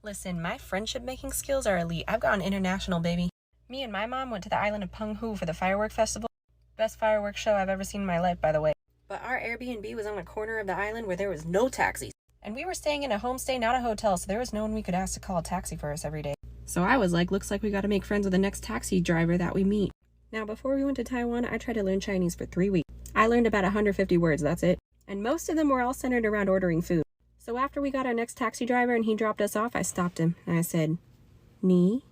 Listen, my friendship making skills are elite. I've gone international, baby. Me and my mom went to the island of Penghu for the firework festival. Best fireworks show I've ever seen in my life, by the way. But our Airbnb was on a corner of the island where there was no taxis. And we were staying in a homestay, not a hotel, so there was no one we could ask to call a taxi for us every day. So I was like, looks like we gotta make friends with the next taxi driver that we meet. Now, before we went to Taiwan, I tried to learn Chinese for 3 weeks. I learned about 150 words, that's it. And most of them were all centered around ordering food. So after we got our next taxi driver and he dropped us off, I stopped him and I said, "你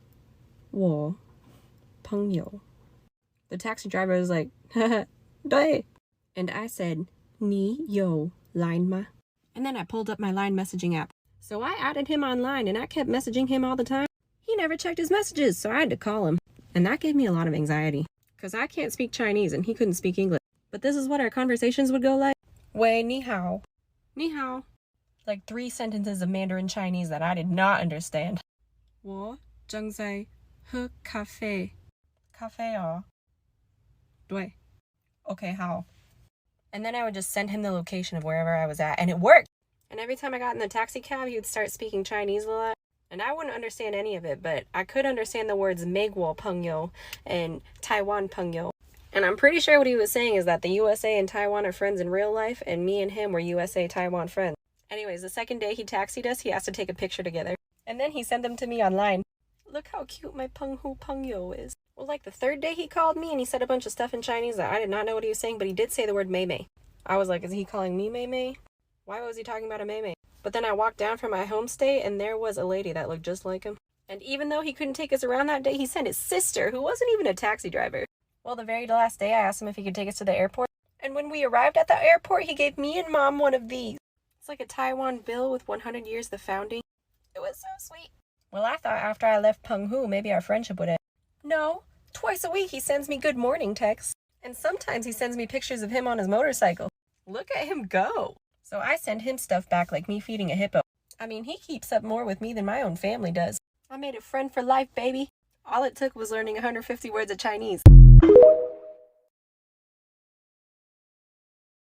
我朋友." The taxi driver was like, "对." And I said, "你有 Line 吗?" And then I pulled up my Line messaging app. So I added him online and I kept messaging him all the time. He never checked his messages, so I had to call him. And that gave me a lot of anxiety, because I can't speak Chinese and he couldn't speak English. But this is what our conversations would go like. 喂,你好. 你好. Like 3 sentences of Mandarin Chinese that I did not understand. 我正在喝咖啡. 咖啡哦. 对. Okay, how? And then I would just send him the location of wherever I was at, and it worked. And every time I got in the taxi cab, he would start speaking Chinese a lot. And I wouldn't understand any of it, but I could understand the words 美国朋友 and Taiwan 朋友. And I'm pretty sure what he was saying is that the USA and Taiwan are friends in real life, and me and him were USA-Taiwan friends. Anyways, the second day he taxied us, he asked to take a picture together. And then he sent them to me online. Look how cute my Penghu Pengyo is. Well, like the third day he called me and he said a bunch of stuff in Chinese that I did not know what he was saying, but he did say the word Mei Mei. I was like, is he calling me Mei Mei? Why was he talking about a Mei Mei? But then I walked down from my homestay and there was a lady that looked just like him. And even though he couldn't take us around that day, he sent his sister, who wasn't even a taxi driver. Well, the very last day I asked him if he could take us to the airport. And when we arrived at the airport, he gave me and Mom one of these. It's like a Taiwan bill with 100 years of founding. It was so sweet. Well, I thought after I left Penghu, maybe our friendship would end. No, twice a week he sends me good morning texts. And sometimes he sends me pictures of him on his motorcycle. Look at him go. So I send him stuff back like me feeding a hippo. I mean, he keeps up more with me than my own family does. I made a friend for life, baby. All it took was learning 150 words of Chinese.